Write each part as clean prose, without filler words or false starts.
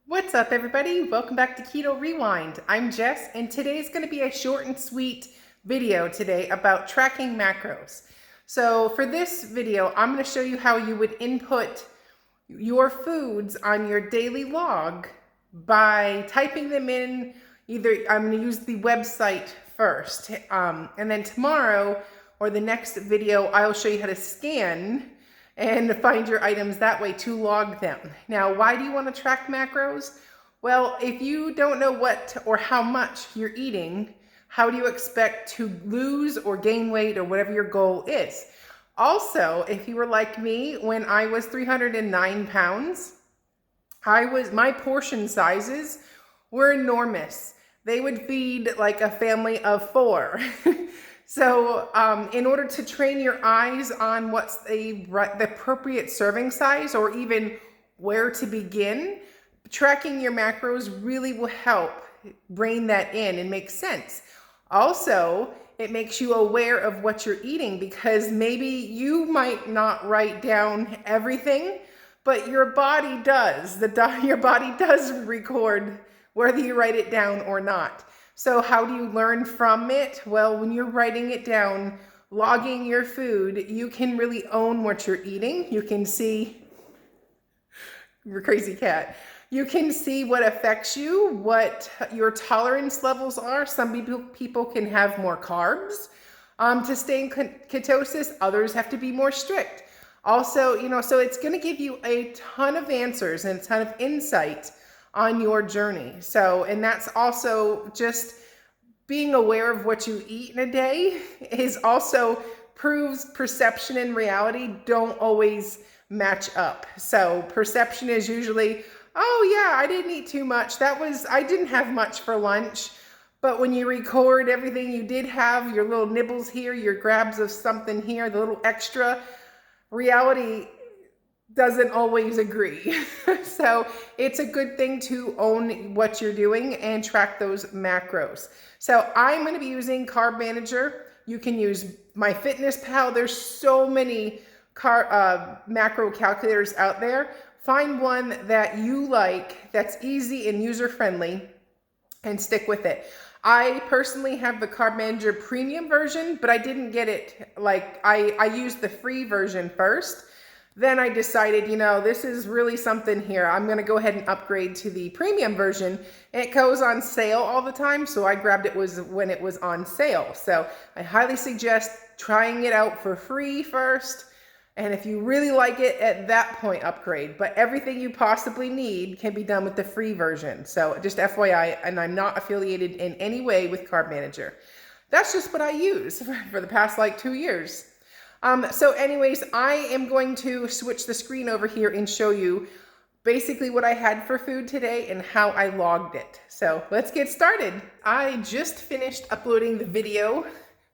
What's up, everybody? Welcome back to Keto Rewind. I'm Jess, and today's going to be a short and sweet video today about tracking macros. So for this video, I'm going to show you how you would input your foods on your daily log by typing them in. Either I'm going to use the website first, and then tomorrow or the next video, I'll show you how to scan and find your items that way to log them. Now, why do you want to track macros? Well, if you don't know what or how much you're eating, how do you expect to lose or gain weight or whatever your goal is? Also, if you were like me, when I was 309 pounds, my portion sizes were enormous. They would feed like a family of 4. So in order to train your eyes on what's the appropriate serving size or even where to begin, tracking your macros really will help rein that in and make sense. Also, it makes you aware of what you're eating because maybe you might not write down everything, but your body does. Your body does record whether you write it down or not. So how do you learn from it? Well, when you're writing it down, logging your food, you can really own what you're eating. You can see, you're a crazy cat. You can see what affects you, what your tolerance levels are. Some people can have more carbs to stay in ketosis. Others have to be more strict. Also, so it's going to give you a ton of answers and a ton of insight on your journey. So, and that's also just being aware of what you eat in a day is also proves perception and reality don't always match up. So perception is usually, oh yeah, I didn't eat too much. I didn't have much for lunch. But when you record everything you did have, your little nibbles here, your grabs of something here, the little extra, reality doesn't always agree. So it's a good thing to own what you're doing and track those macros. So I'm going to be using Carb Manager. You can use MyFitnessPal. There's so many macro calculators out there. Find one that you like, that's easy and user-friendly, and stick with it. I personally have the Carb Manager premium version, but I didn't get it, I used the free version first. Then I decided, this is really something here. I'm going to go ahead and upgrade to the premium version. It goes on sale all the time, so I grabbed it when it was on sale. So I highly suggest trying it out for free first. And if you really like it, at that point, upgrade. But everything you possibly need can be done with the free version. So just FYI, and I'm not affiliated in any way with Carb Manager. That's just what I use for the past 2 years. So anyways, I am going to switch the screen over here and show you basically what I had for food today and how I logged it. So let's get started. I just finished uploading the video,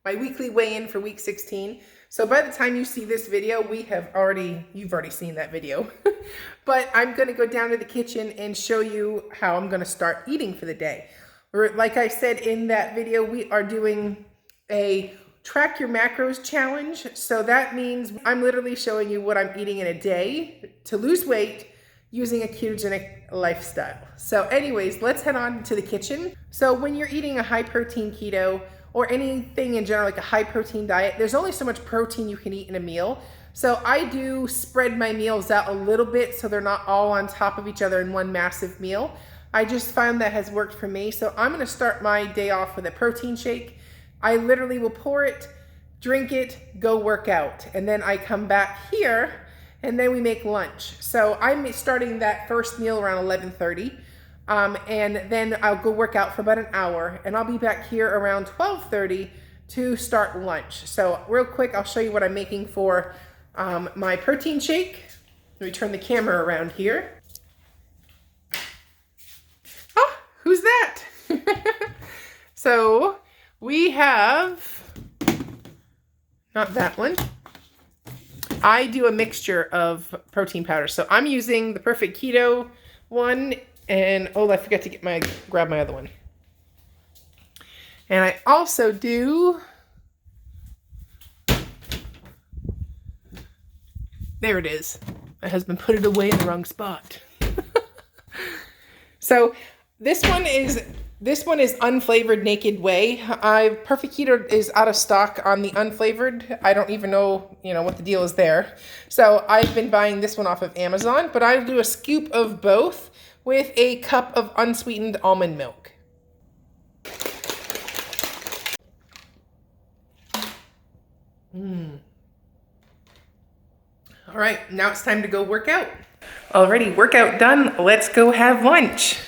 my weekly weigh-in for week 16. So by the time you see this video, you've already seen that video. But I'm going to go down to the kitchen and show you how I'm going to start eating for the day. Like I said in that video, we are doing a track your macros challenge. So that means I'm literally showing you what I'm eating in a day to lose weight using a ketogenic lifestyle. So anyways, let's head on to the kitchen. So when you're eating a high protein keto or anything in general, like a high protein diet, there's only so much protein you can eat in a meal. So I do spread my meals out a little bit so they're not all on top of each other in one massive meal. I just found that has worked for me. So I'm going to start my day off with a protein shake. I literally will pour it, drink it, go work out. And then I come back here and then we make lunch. So I'm starting that first meal around 11:30. And then I'll go work out for about an hour and I'll be back here around 12:30 to start lunch. So real quick, I'll show you what I'm making for my protein shake. Let me turn the camera around here. Oh, who's that? So we have, not that one. I do a mixture of protein powder. So I'm using the Perfect Keto one. And, oh, I forgot to grab my other one. And I also do, there it is. My husband put it away in the wrong spot. So this one is unflavored naked whey. Perfect Keto is out of stock on the unflavored. I don't even know, what the deal is there. So I've been buying this one off of Amazon, but I'll do a scoop of both with a cup of unsweetened almond milk. All right, now it's time to go work out. Alrighty, workout done. Let's go have lunch.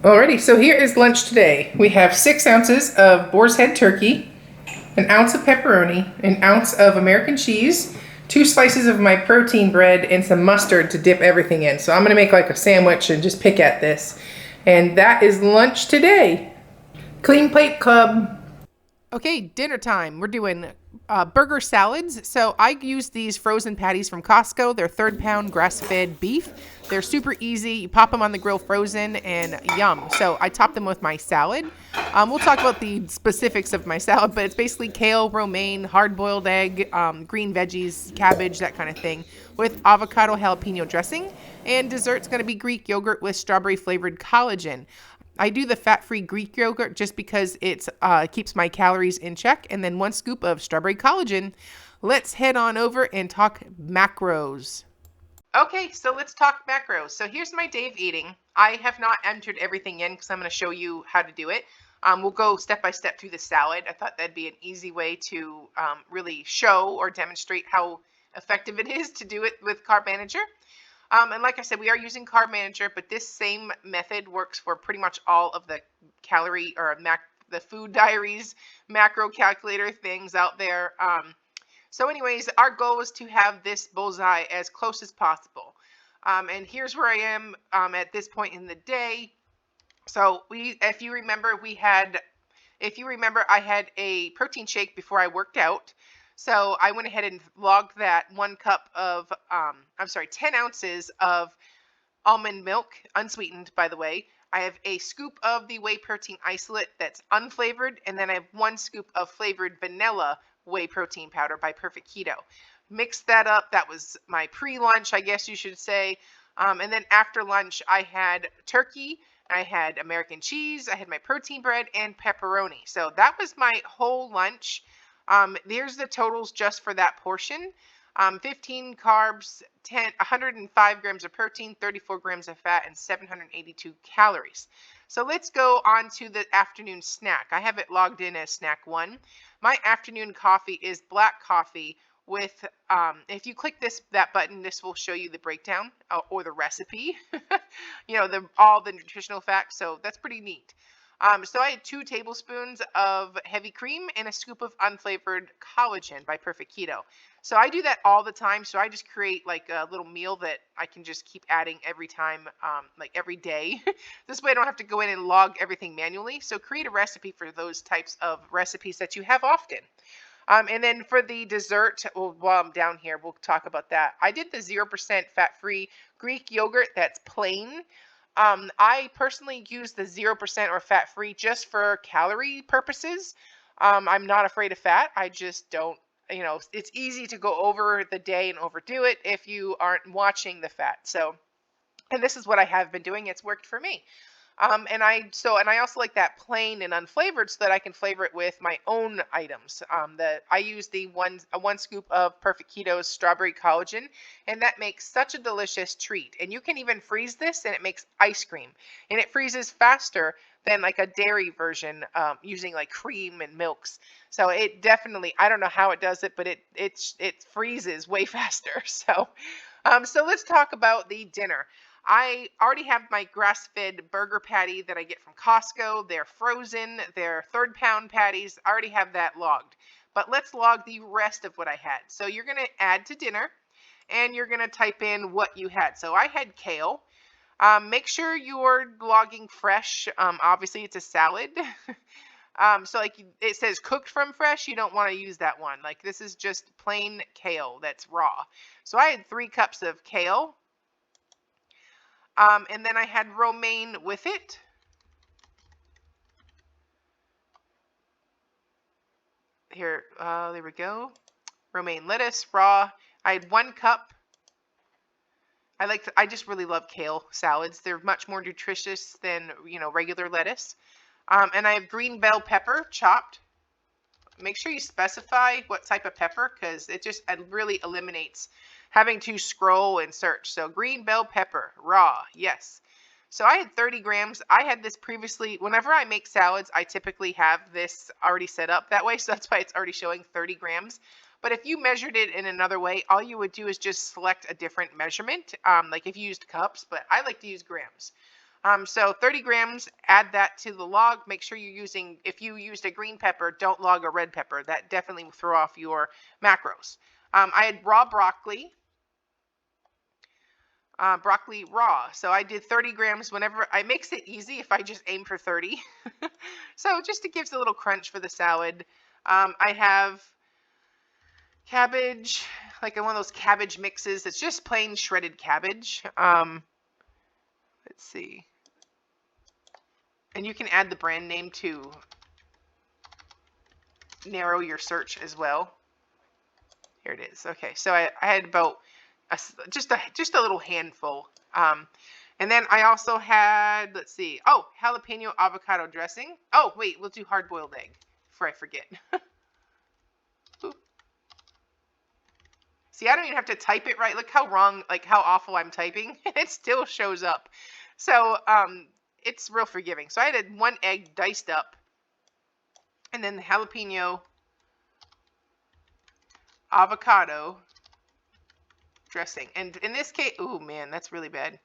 Alrighty, so here is lunch today. We have 6 ounces of boar's head turkey, an ounce of pepperoni, an ounce of American cheese, 2 slices of my protein bread, and some mustard to dip everything in. So I'm gonna make like a sandwich and just pick at this. And that is lunch today. Clean Plate Club. Okay, dinner time. We're doing burger salads. So I use these frozen patties from Costco. They're 3rd pound grass-fed beef. They're super easy. You pop them on the grill frozen and yum. So I top them with my salad. We'll talk about the specifics of my salad, but it's basically kale, romaine, hard-boiled egg, green veggies, cabbage, that kind of thing, with avocado jalapeno dressing. And dessert's going to be Greek yogurt with strawberry-flavored collagen. I do the fat-free Greek yogurt just because it keeps my calories in check, and then 1 scoop of strawberry collagen. Let's head on over and talk macros. Okay, so let's talk macros. So here's my day of eating. I have not entered everything in because I'm going to show you how to do it. We'll go step by step through the salad. I thought that'd be an easy way to really show or demonstrate how effective it is to do it with Carb Manager. And like I said, we are using Carb Manager, but this same method works for pretty much all of the calorie or the food diaries, macro calculator things out there. So anyways, our goal is to have this bullseye as close as possible. And here's where I am at this point in the day. So if you remember, I had a protein shake before I worked out. So I went ahead and logged that 10 ounces of almond milk, unsweetened, by the way. I have a scoop of the whey protein isolate that's unflavored, and then I have 1 scoop of flavored vanilla whey protein powder by Perfect Keto. Mixed that up. That was my pre-lunch, I guess you should say. And then after lunch, I had turkey, I had American cheese, I had my protein bread, and pepperoni. So that was my whole lunch. There's the totals just for that portion. 15 carbs, 105 grams of protein, 34 grams of fat, and 782 calories. So let's go on to the afternoon snack. I have it logged in as snack 1. My afternoon coffee is black coffee with, if you click that button, this will show you the breakdown or the recipe, all the nutritional facts. So that's pretty neat. So I had 2 tablespoons of heavy cream and a scoop of unflavored collagen by Perfect Keto. So I do that all the time. So I just create like a little meal that I can just keep adding every time, like every day. This way I don't have to go in and log everything manually. So create a recipe for those types of recipes that you have often. And then for the dessert, while I'm down here, we'll talk about that. I did the 0% fat-free Greek yogurt that's plain. I personally use the 0% or fat-free just for calorie purposes. I'm not afraid of fat. I just don't, it's easy to go over the day and overdo it if you aren't watching the fat. So, and this is what I have been doing. It's worked for me. And I also like that plain and unflavored so that I can flavor it with my own items. I use the 1 scoop of Perfect Keto's strawberry collagen, and that makes such a delicious treat. And you can even freeze this, and it makes ice cream, and it freezes faster than like a dairy version using like cream and milks. So it definitely, I don't know how it does it, but it freezes way faster. So let's talk about the dinner. I already have my grass-fed burger patty that I get from Costco. They're frozen. They're 3rd pound patties. I already have that logged. But let's log the rest of what I had. So you're going to add to dinner, and you're going to type in what you had. So I had kale. Make sure you're logging fresh. Obviously, it's a salad. So like it says cooked from fresh, you don't want to use that one. Like this is just plain kale that's raw. So I had 3 cups of kale. And then I had romaine with it. Here, there we go. Romaine lettuce, raw. I had 1 cup. I just really love kale salads. They're much more nutritious than, regular lettuce. And I have green bell pepper chopped. Make sure you specify what type of pepper, because it just really eliminates having to scroll and search. So green bell pepper, raw, yes. So I had 30 grams. I had this previously. Whenever I make salads, I typically have this already set up that way. So that's why it's already showing 30 grams. But if you measured it in another way, all you would do is just select a different measurement. Like if you used cups, but I like to use grams. So 30 grams, add that to the log. Make sure you're using, if you used a green pepper, don't log a red pepper. That definitely will throw off your macros. I had raw broccoli. Broccoli raw. So I did 30 grams whenever. I makes it easy if I just aim for 30. So just it gives a little crunch for the salad. I have cabbage, like one of those cabbage mixes. It's just plain shredded cabbage. Let's see. And you can add the brand name to narrow your search as well. Here it is. Okay, so I had about just a little handful. And then I also had, let's see, jalapeno avocado dressing. Oh, wait, we'll do hard-boiled egg before I forget. See, I don't even have to type it right. Look how wrong, like how awful I'm typing. It still shows up. So it's real forgiving. So I had 1 egg diced up, and then the jalapeno avocado dressing. And in this case, oh man, that's really bad.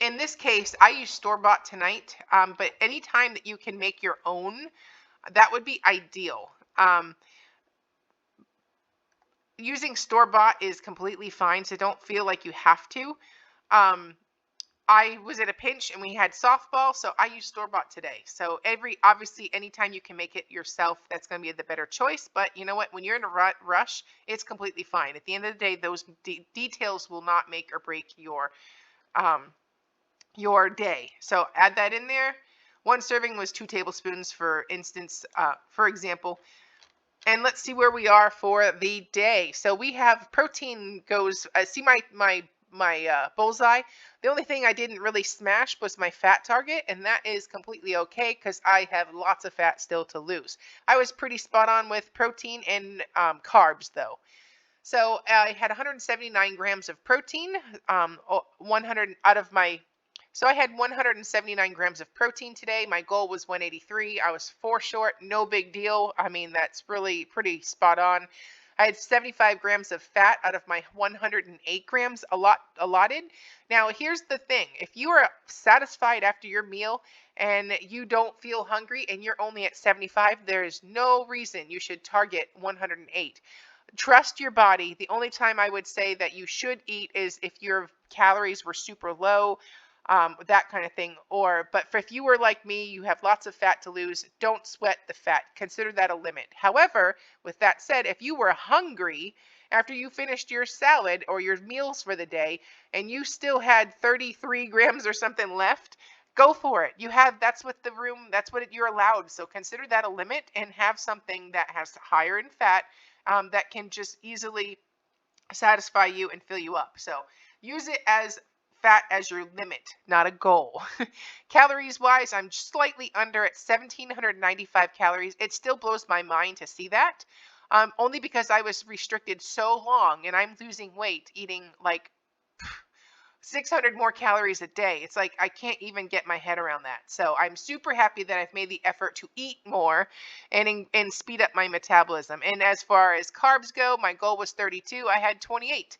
In this case, I use store-bought tonight, but anytime that you can make your own, that would be ideal. Using store-bought is completely fine, so don't feel like you have to. I was at a pinch and we had softball, so I used store-bought today. So obviously, anytime you can make it yourself, that's going to be the better choice. But you know what? When you're in a rush, it's completely fine. At the end of the day, those details will not make or break your day. So add that in there. 1 serving was 2 tablespoons, for example. And let's see where we are for the day. So we have protein goes. See my bullseye. The only thing I didn't really smash was my fat target, and that is completely okay because I have lots of fat still to lose. I was pretty spot on with protein and carbs though. So I had 179 grams of protein, 100 out of my. So I had 179 grams of protein today. My goal was 183. I was 4 short. No big deal. I mean, that's really pretty spot on. I had 75 grams of fat out of my 108 grams allotted. Now, here's the thing. If you are satisfied after your meal and you don't feel hungry and you're only at 75, there is no reason you should target 108. Trust your body. The only time I would say that you should eat is if your calories were super low, that kind of thing. But if you were like me, you have lots of fat to lose, don't sweat the fat. Consider that a limit. However, with that said, if you were hungry after you finished your salad or your meals for the day and you still had 33 grams or something left, go for it. That's what you're allowed. So consider that a limit and have something that has higher in fat that can just easily satisfy you and fill you up. So use it as fat as your limit, not a goal. Calories wise, I'm slightly under at 1,795 calories. It still blows my mind to see that, only because I was restricted so long and I'm losing weight eating like 600 more calories a day. It's like I can't even get my head around that. So I'm super happy that I've made the effort to eat more and speed up my metabolism. And as far as carbs go, my goal was 32. I had 28.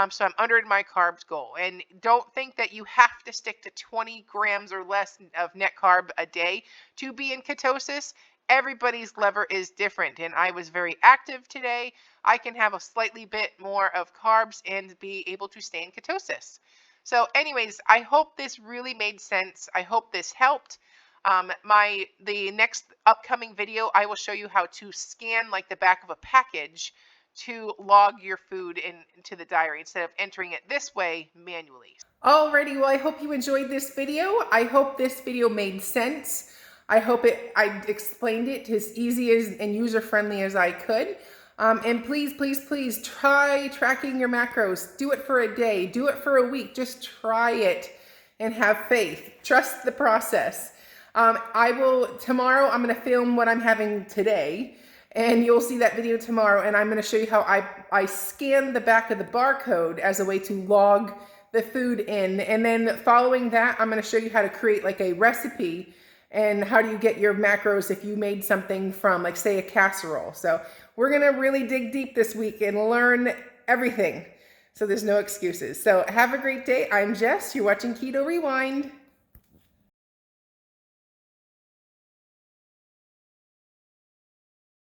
So I'm under my carbs goal. And don't think that you have to stick to 20 grams or less of net carb a day to be in ketosis. Everybody's lever is different. And I was very active today. I can have a slightly bit more of carbs and be able to stay in ketosis. So anyways, I hope this really made sense. I hope this helped. The next upcoming video, I will show you how to scan like the back of a package to log your food into the diary instead of entering it this way manually. Alrighty, well, I hope you enjoyed this video. I hope this video made sense. I hope I explained it as easy and user-friendly as I could. And please, please, please try tracking your macros. Do it for a day, do it for a week. Just try it and have faith. Trust the process. Tomorrow I'm gonna film what I'm having today, and you'll see that video tomorrow, and I'm gonna show you how I scan the back of the barcode as a way to log the food in. And then following that, I'm gonna show you how to create like a recipe and how do you get your macros if you made something from, like, say, a casserole. So we're gonna really dig deep this week and learn everything. So there's no excuses. So have a great day. I'm Jess. You're watching Keto Rewind.